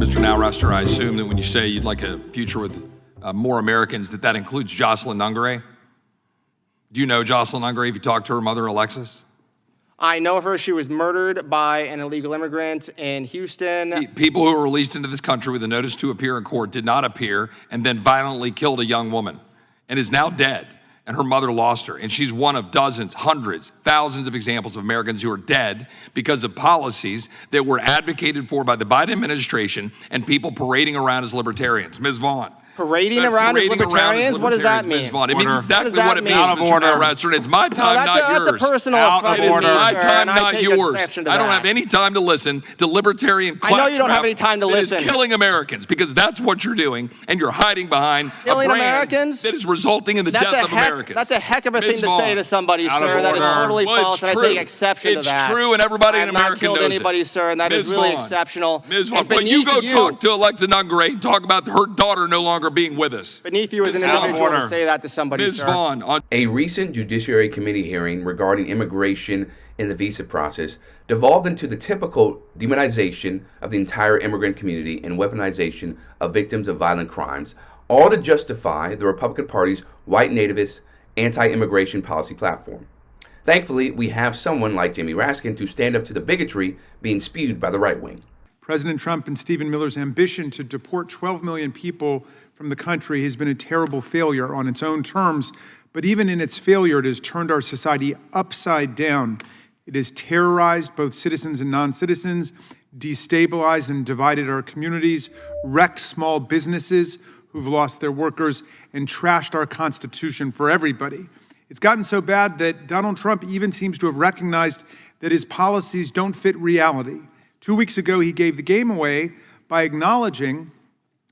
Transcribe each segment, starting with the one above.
Mr. Nowrasteh, I assume that when you say you'd like a future with more Americans, that includes Jocelyn Ungary. Do you know Jocelyn Ungary? Have you talked to her mother, Alexis? I know of her. She was murdered by an illegal immigrant in Houston. People who were released into this country with a notice to appear in court did not appear and then violently killed a young woman and is now dead. And her mother lost her. And she's one of dozens, hundreds, thousands of examples of Americans who are dead because of policies that were advocated for by the Biden administration and people parading around as libertarians. Ms. Vaughn. Parading around as libertarians? What does that mean? Ms. Vaughn. It means exactly what it means, Mr. Nowrasteh. It's my time, not yours. That's a personal offense. It is my time, not yours. I don't have any time to listen to libertarian claptrap. I know you don't have any time to listen. That is killing Americans, because that's what you're doing, and you're hiding behind killing a brand Americans? that is resulting in the death of Americans. That's a heck of a thing to say to somebody, sir. That is totally false, and I take exception to that. It's true, and everybody in America knows it. I have not killed anybody, sir, and that is really exceptional. Ms. Vaughn, but you go talk to Alex Nowrasteh and talk about her daughter no longer being with us. Beneath you as an individual to say that to somebody, Ms. sir. Vaughn. A recent Judiciary Committee hearing regarding immigration in the visa process devolved into the typical demonization of the entire immigrant community and weaponization of victims of violent crimes, all to justify the Republican Party's white nativist anti-immigration policy platform. Thankfully, we have someone like Jamie Raskin to stand up to the bigotry being spewed by the right wing. President Trump and Stephen Miller's ambition to deport 12 million people from the country has been a terrible failure on its own terms, but even in its failure, it has turned our society upside down. It has terrorized both citizens and non-citizens, destabilized and divided our communities, wrecked small businesses who've lost their workers, and trashed our Constitution for everybody. It's gotten so bad that Donald Trump even seems to have recognized that his policies don't fit reality. 2 weeks ago, he gave the game away by acknowledging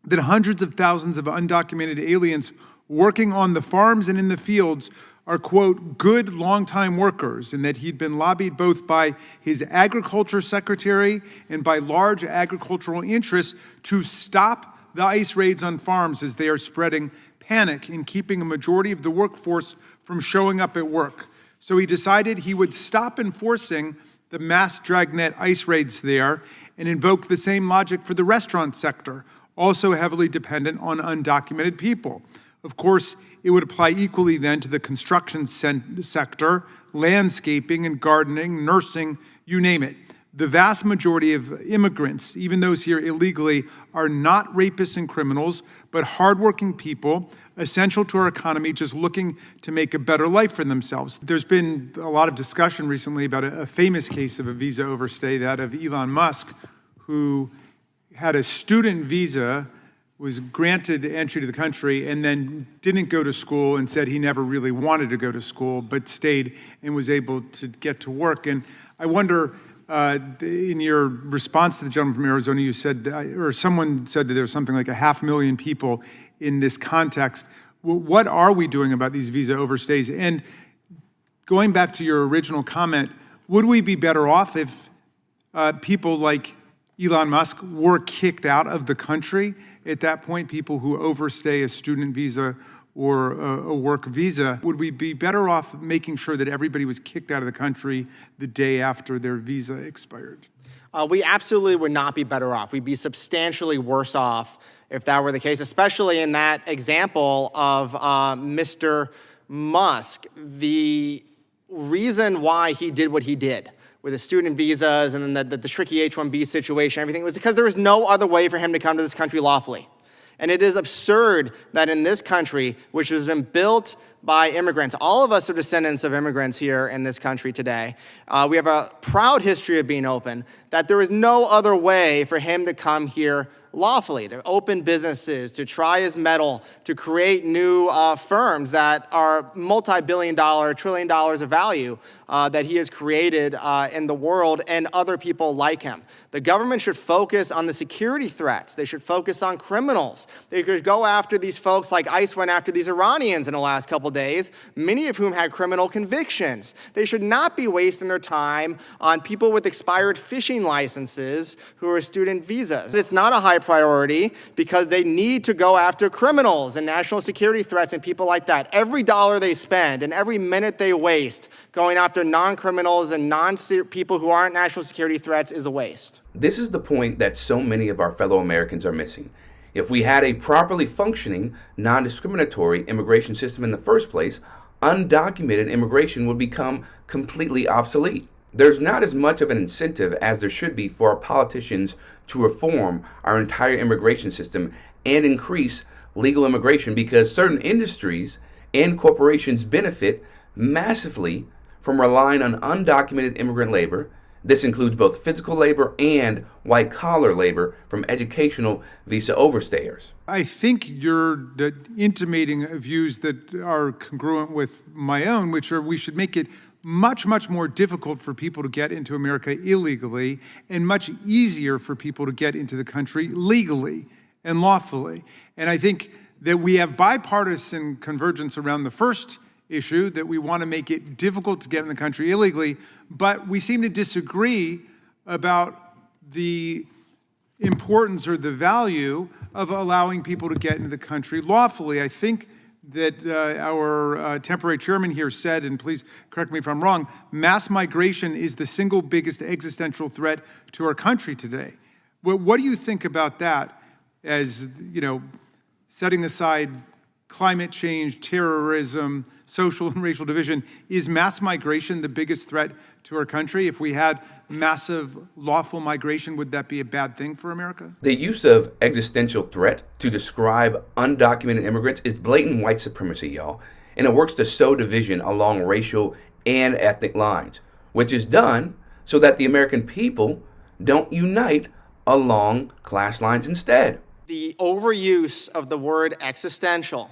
that hundreds of thousands of undocumented aliens working on the farms and in the fields are, quote, good longtime workers, and that he'd been lobbied both by his agriculture secretary and by large agricultural interests to stop the ICE raids on farms as they are spreading panic and keeping a majority of the workforce from showing up at work. So he decided he would stop enforcing the mass dragnet ICE raids there and invoke the same logic for the restaurant sector, also heavily dependent on undocumented people. Of course, it would apply equally then to the construction sector, landscaping and gardening, nursing, you name it. The vast majority of immigrants, even those here illegally, are not rapists and criminals, but hardworking people, essential to our economy, just looking to make a better life for themselves. There's been a lot of discussion recently about a famous case of a visa overstay, that of Elon Musk, who had a student visa, was granted entry to the country, and then didn't go to school and said he never really wanted to go to school, but stayed and was able to get to work. And I wonder, in your response to the gentleman from Arizona, you said, or someone said that there's something like 500,000 people in this context. What are we doing about these visa overstays? And going back to your original comment, would we be better off if people like Elon Musk were kicked out of the country at that point, people who overstay a student visa or a work visa? Would we be better off making sure that everybody was kicked out of the country the day after their visa expired? We absolutely would not be better off. We'd be substantially worse off if that were the case, especially in that example of Mr. Musk. The reason why he did what he did with the student visas and then the tricky H-1B situation, everything, was because there was no other way for him to come to this country lawfully. And it is absurd that in this country, which has been built by immigrants, all of us are descendants of immigrants here in this country today. We have a proud history of being open, that there is no other way for him to come here lawfully, to open businesses, to try his mettle, to create new firms that are multi-billion-dollar, trillion dollars of value that he has created in the world, and other people like him. The government should focus on the security threats. They should focus on criminals. They could go after these folks like ICE went after these Iranians in the last couple days, many of whom had criminal convictions. They should not be wasting their time on people with expired fishing licenses who are student visas. It's not a high priority because they need to go after criminals and national security threats and people like that. Every dollar they spend and every minute they waste going after non-criminals and people who aren't national security threats is a waste. This is the point that so many of our fellow Americans are missing. If we had a properly functioning, non-discriminatory immigration system in the first place, undocumented immigration would become completely obsolete. There's not as much of an incentive as there should be for our politicians to reform our entire immigration system and increase legal immigration, because certain industries and corporations benefit massively from relying on undocumented immigrant labor. This includes both physical labor and white-collar labor from educational visa overstayers. I think you're intimating views that are congruent with my own, which are we should make it much, much more difficult for people to get into America illegally and much easier for people to get into the country legally and lawfully. And I think that we have bipartisan convergence around the first issue, that we want to make it difficult to get in the country illegally, but we seem to disagree about the importance or the value of allowing people to get into the country lawfully. I think that our temporary chairman here said, and please correct me if I'm wrong, mass migration is the single biggest existential threat to our country today. What do you think about that, as, setting aside climate change, terrorism, social and racial division? Is mass migration the biggest threat to our country? If we had massive lawful migration, would that be a bad thing for America? The use of existential threat to describe undocumented immigrants is blatant white supremacy, y'all. And it works to sow division along racial and ethnic lines, which is done so that the American people don't unite along class lines instead. The overuse of the word existential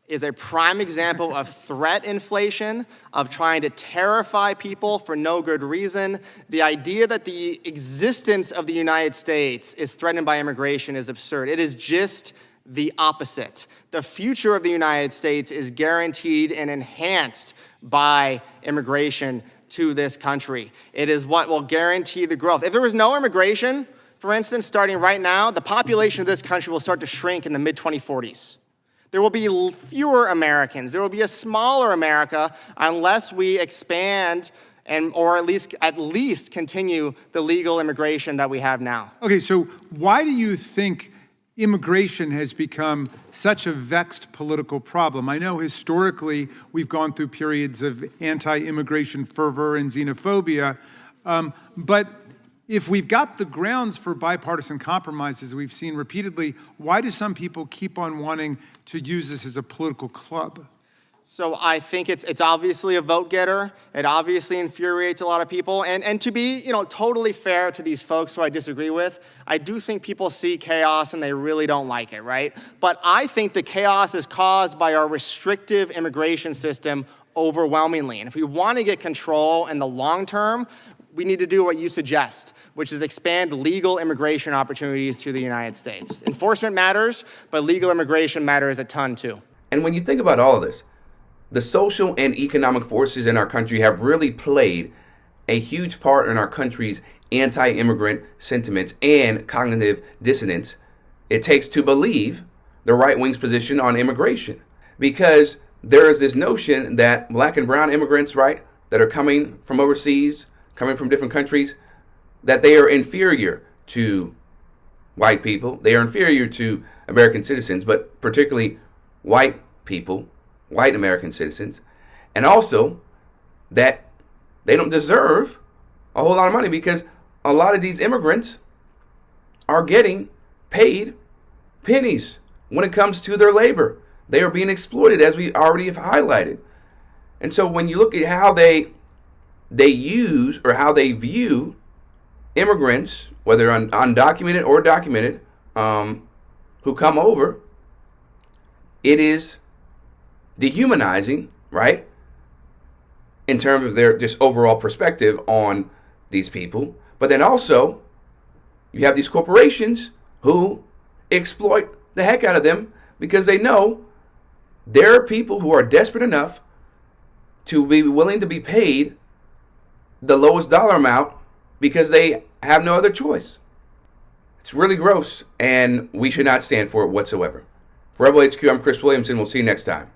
is a prime example of threat inflation, of trying to terrify people for no good reason. The idea that the existence of the United States is threatened by immigration is absurd. It is just the opposite. The future of the United States is guaranteed and enhanced by immigration to this country. It is what will guarantee the growth. If there was no immigration, for instance, starting right now, the population of this country will start to shrink in the mid-2040s. There will be fewer Americans. There will be a smaller America unless we expand or at least continue the legal immigration that we have now. Okay, so why do you think immigration has become such a vexed political problem? I know historically we've gone through periods of anti-immigration fervor and xenophobia, but if we've got the grounds for bipartisan compromises we've seen repeatedly, why do some people keep on wanting to use this as a political club? So I think it's obviously a vote getter. It obviously infuriates a lot of people. And to be totally fair to these folks who I disagree with, I do think people see chaos and they really don't like it, right? But I think the chaos is caused by our restrictive immigration system overwhelmingly. And if we want to get control in the long term, we need to do what you suggest, which is expand legal immigration opportunities to the United States. Enforcement matters, but legal immigration matters a ton too. And when you think about all of this, the social and economic forces in our country have really played a huge part in our country's anti-immigrant sentiments and cognitive dissonance it takes to believe the right wing's position on immigration. Because there is this notion that black and brown immigrants, right, that are coming from overseas, coming from different countries, that they are inferior to white people. They are inferior to American citizens, but particularly white people, white American citizens, and also that they don't deserve a whole lot of money because a lot of these immigrants are getting paid pennies when it comes to their labor. They are being exploited, as we already have highlighted. And so when you look at how they use or how they view immigrants, whether undocumented or documented, who come over, it is dehumanizing, right? In terms of their just overall perspective on these people. But then also, you have these corporations who exploit the heck out of them because they know there are people who are desperate enough to be willing to be paid the lowest dollar amount because they have no other choice. It's really gross, and we should not stand for it whatsoever. For Rebel HQ, I'm Chris Williamson. We'll see you next time.